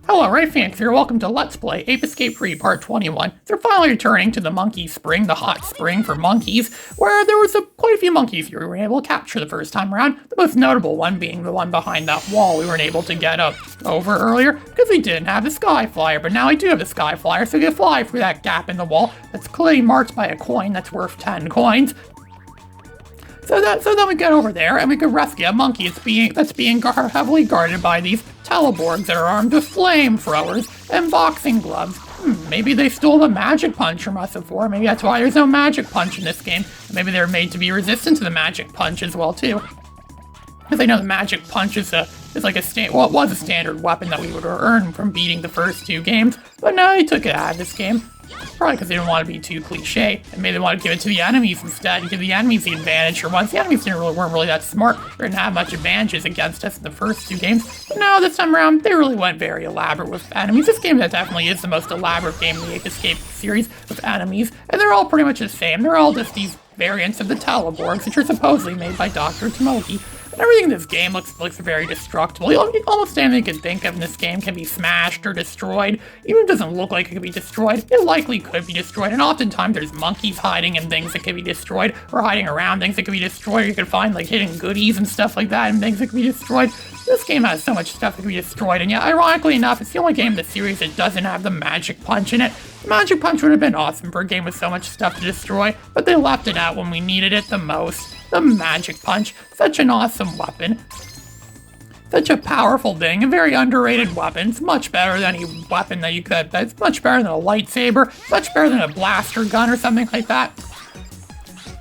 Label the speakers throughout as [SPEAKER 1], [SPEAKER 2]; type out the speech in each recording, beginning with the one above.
[SPEAKER 1] Hello, Ray fans here. Welcome to Let's Play Ape Escape Free Part 21. They're finally returning to the Monkey Spring, the hot spring for monkeys, where there was quite a few monkeys you were able to capture the first time around. The most notable one being the one behind that wall we weren't able to get up over earlier because we didn't have the Sky Flyer, but now we do have the Sky Flyer, so we can fly through that gap in the wall that's clearly marked by a coin that's worth 10 coins. So then we get over there and we can rescue a monkey that's being heavily guarded by these Teleborgs that are armed with flamethrowers and boxing gloves. Maybe they stole the magic punch from us before. Maybe that's why there's no magic punch in this game. Maybe they're made to be resistant to the magic punch as well too. Because I know the magic punch is like it was a standard weapon that we would earn from beating the first two games, but no, they took it out of this game. Probably because they didn't want to be too cliche, and maybe they want to give it to the enemies instead, and give the enemies the advantage for once. The enemies weren't really that smart, they didn't have much advantages against us in the first two games, but now this time around, they really went very elaborate with enemies. This game that definitely is the most elaborate game in the Ape Escape series with enemies, and they're all pretty much the same. They're all just these variants of the Teleborgs, which are supposedly made by Dr. Tomoki. And everything in this game looks very destructible. Almost anything you can think of in this game can be smashed or destroyed. Even if it doesn't look like it could be destroyed, it likely could be destroyed. And oftentimes there's monkeys hiding in things that can be destroyed, or hiding around things that can be destroyed. You can find like hidden goodies and stuff like that and things that can be destroyed. This game has so much stuff that can be destroyed, and yet, ironically enough, it's the only game in the series that doesn't have the magic punch in it. The magic punch would have been awesome for a game with so much stuff to destroy, but they left it out when we needed it the most. The magic punch, such an awesome weapon. Such a powerful thing, a very underrated weapon. It's much better than any weapon that you could. It's much better than a lightsaber, much better than a blaster gun or something like that.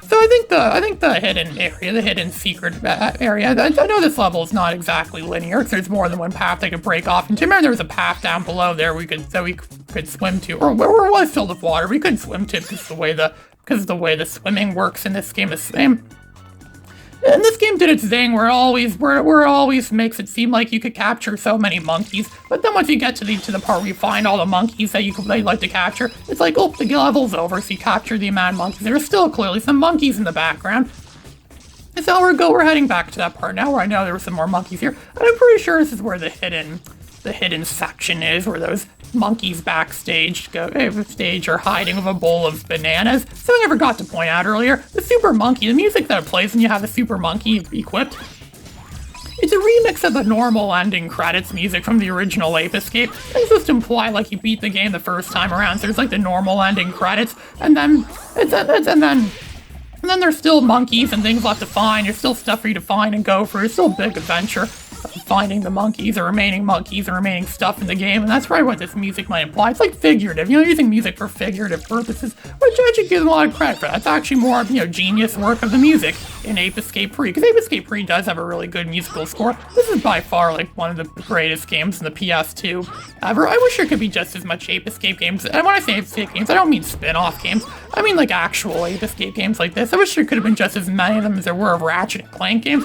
[SPEAKER 1] So I think the hidden area, the hidden secret area, I know this level is not exactly linear, because there's more than one path they could break off into. Remember there was a path down below there we could swim to, or where it was filled with water, we couldn't swim to because the way the swimming works in this game is the same. And this game did its thing where it always makes it seem like you could capture so many monkeys, but then once you get to the part where you find all the monkeys that you'd like to capture, it's like, oh, the level's over, so you capture the amount of monkeys. There's still clearly some monkeys in the background. And so we're heading back to that part now where I know there were some more monkeys here, and I'm pretty sure this is where the hidden section is, where those monkeys backstage are hiding with a bowl of bananas. Something I forgot to point out earlier, the Super Monkey, the music that it plays when you have the Super Monkey equipped, it's a remix of the normal ending credits music from the original Ape Escape. It's supposed to imply like you beat the game the first time around, so there's like the normal ending credits, and then there's still monkeys and things left to find. There's still stuff for you to find and go through. It's still a big adventure of finding the monkeys, the remaining monkeys, and remaining stuff in the game, and that's probably what this music might imply. It's like figurative, using music for figurative purposes, which I should give them a lot of credit for. That's actually more, genius work of the music in Ape Escape Free, because Ape Escape Free does have a really good musical score. This is by far, like, one of the greatest games in the PS2 ever. I wish there could be just as much Ape Escape games, and when I say Ape Escape games, I don't mean spin-off games. I mean, like, actual Ape Escape games like this. I wish there could have been just as many of them as there were of Ratchet & Clank games.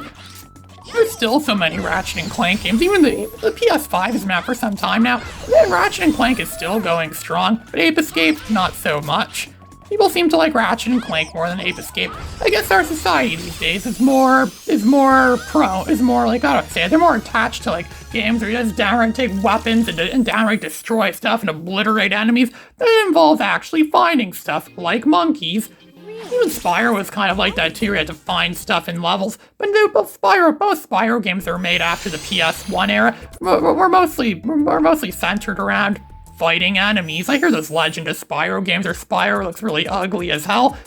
[SPEAKER 1] There's still so many Ratchet & Clank games. Even the PS5 has been out for some time now, and Ratchet & Clank is still going strong, but Ape Escape, not so much. People seem to like Ratchet & Clank more than Ape Escape. I guess our society these days is more like, I don't say it, they're more attached to like games where you just downright take weapons and downright destroy stuff and obliterate enemies that involve actually finding stuff, like monkeys. Even Spyro was kind of like that too, where you had to find stuff in levels, but both Spyro games that were made after the PS1 era were mostly centered around fighting enemies. I hear those Legend of Spyro games, where Spyro looks really ugly as hell,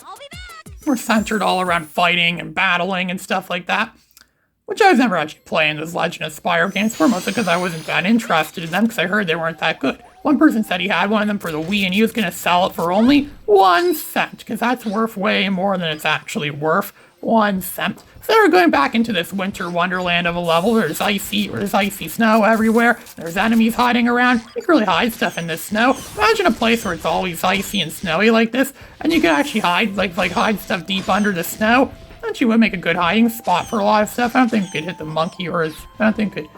[SPEAKER 1] were centered all around fighting and battling and stuff like that. Which I was never actually playing those Legend of Spyro games for, mostly because I wasn't that interested in them, because I heard they weren't that good. One person said he had one of them for the Wii, and he was going to sell it for only 1 cent, because that's worth way more than it's actually worth. 1 cent. So they're going back into this winter wonderland of a level where there's icy snow everywhere, there's enemies hiding around. You can really hide stuff in this snow. Imagine a place where it's always icy and snowy like this, and you can actually hide, hide stuff deep under the snow. Actually would make a good hiding spot for a lot of stuff. I don't think you could hit the monkey, or I don't think you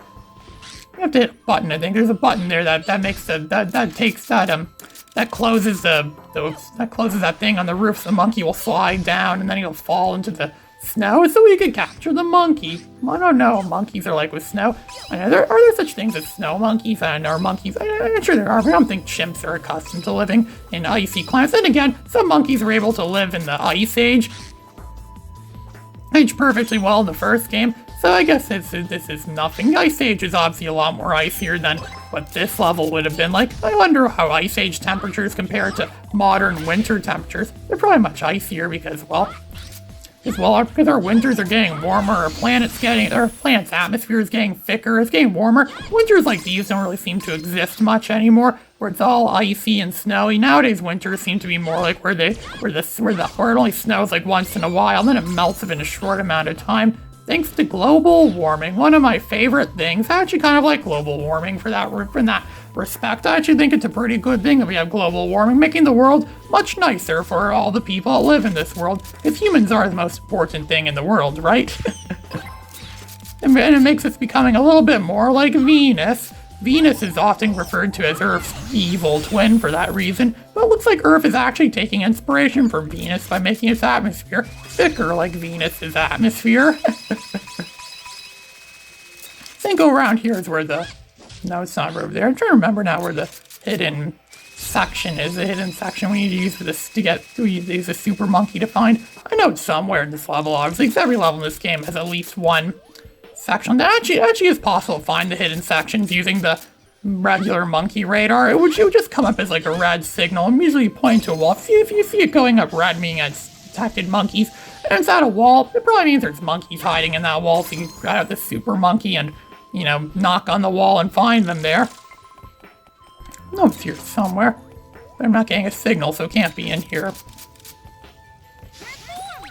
[SPEAKER 1] have to hit a button. I think there's a button there that makes that closes that thing on the roof. So the monkey will slide down, and then he'll fall into snow so we could capture the monkey. I don't know what monkeys are like with snow. I know are there such things as snow monkeys? I don't know, monkeys. I'm sure there are, but I don't think chimps are accustomed to living in icy climates. And again, some monkeys were able to live in the Ice Age. Aged perfectly well in the first game, so I guess this is nothing. Ice Age is obviously a lot more icier than what this level would have been like. I wonder how Ice Age temperatures compare to modern winter temperatures. They're probably much icier because, well, because our winters are getting warmer, our planet's atmosphere is getting thicker, it's getting warmer. Winters like these don't really seem to exist much anymore, where it's all icy and snowy. Nowadays, winters seem to be more like where it only snows like once in a while, and then it melts in a short amount of time. Thanks to global warming, one of my favorite things. I actually kind of like global warming in that respect. I actually think it's a pretty good thing that we have global warming, making the world much nicer for all the people that live in this world. If humans are the most important thing in the world, right? And it makes us becoming a little bit more like Venus. Venus is often referred to as Earth's evil twin for that reason, but it looks like Earth is actually taking inspiration from Venus by making its atmosphere thicker like Venus's atmosphere. I think around here is where no, it's not over there. I'm trying to remember now where the hidden section is. The hidden section we need to use for this to use a super monkey to find. I know it's somewhere in this level, obviously, because every level in this game has at least one section. That actually is possible to find the hidden sections using the regular monkey radar. It would just come up as like a red signal and usually point to a wall. If you see it going up red, meaning it's detected monkeys, and it's at a wall, it probably means there's monkeys hiding in that wall, so you can grab out the super monkey and, you know, knock on the wall and find them there. No, it's here somewhere. But I'm not getting a signal, so it can't be in here.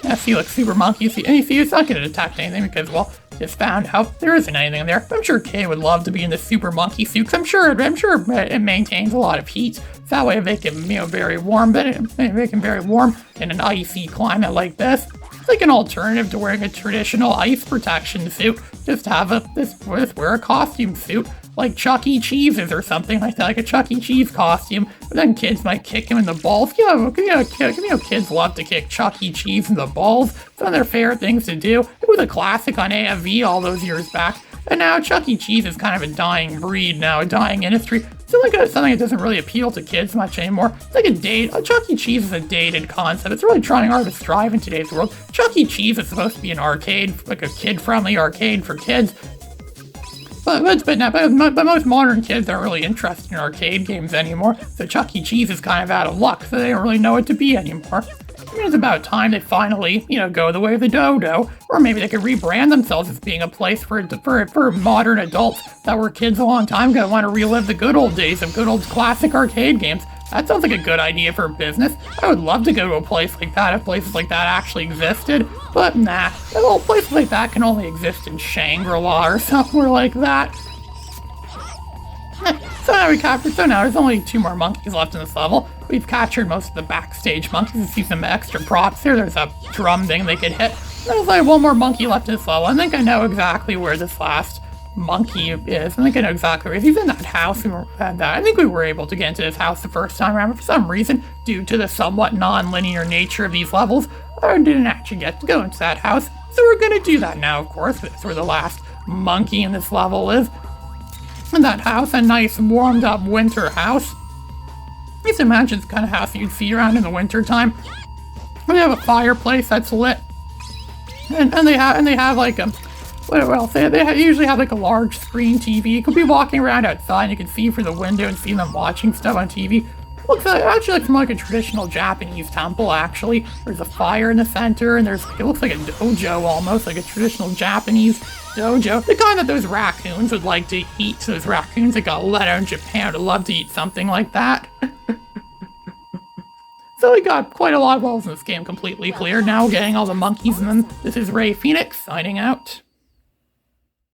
[SPEAKER 1] I see like super monkey, and you see it's not going to detect anything because, well, just found out there isn't anything in there. I'm sure Kay would love to be in the super monkey suit, 'cause I'm sure it maintains a lot of heat. So that way they can, very warm, but they can very warm in an icy climate like this. It's like an alternative to wearing a traditional ice protection suit. Just have wear a costume suit, like Chuck E. Cheese's or something like that, like a Chuck E. Cheese costume. But then kids might kick him in the balls. Kids love to kick Chuck E. Cheese in the balls. It's one of their favorite things to do. It was a classic on AFV all those years back. And now Chuck E. Cheese is kind of a dying breed now, a dying industry. It's something that doesn't really appeal to kids much anymore. It's like Chuck E. Cheese is a dated concept. It's really trying hard to thrive in today's world. Chuck E. Cheese is supposed to be an arcade, like a kid-friendly arcade for kids. But most modern kids aren't really interested in arcade games anymore, so Chuck E. Cheese is kind of out of luck, so they don't really know what to be anymore. I mean, it's about time they finally, go the way of the dodo, or maybe they could rebrand themselves as being a place for modern adults that were kids a long time ago, want to relive the good old days of good old classic arcade games. That sounds like a good idea for a business. I would love to go to a place like that if places like that actually existed, but nah, places like that can only exist in Shangri-La or somewhere like that. So now there's only 2 more monkeys left in this level. We've captured most of the backstage monkeys. You see some extra props here. There's a drum thing they could hit. There's like 1 more monkey left in this level. I think I know exactly where this last monkey is. I think I know exactly where he is. He's in that house. I think we were able to get into this house the first time around, but for some reason, due to the somewhat non-linear nature of these levels, I didn't actually get to go into that house. So we're gonna do that now, of course. That's where the last monkey in this level is. In that house, a nice warmed up winter house. Just imagine the kind of house you'd see around in the winter time. They have a fireplace that's lit, and they have like they usually have like a large screen TV. You could be walking around outside and you can see through the window and see them watching stuff on TV. Actually looks more like a traditional Japanese temple, actually. There's a fire in the center, and it looks like a dojo almost, like a traditional Japanese dojo. The kind that those raccoons would like to eat. So those raccoons that got let out in Japan would love to eat something like that. So we got quite a lot of levels in this game completely cleared. Now getting all the monkeys, and then this is Ray Phoenix signing out.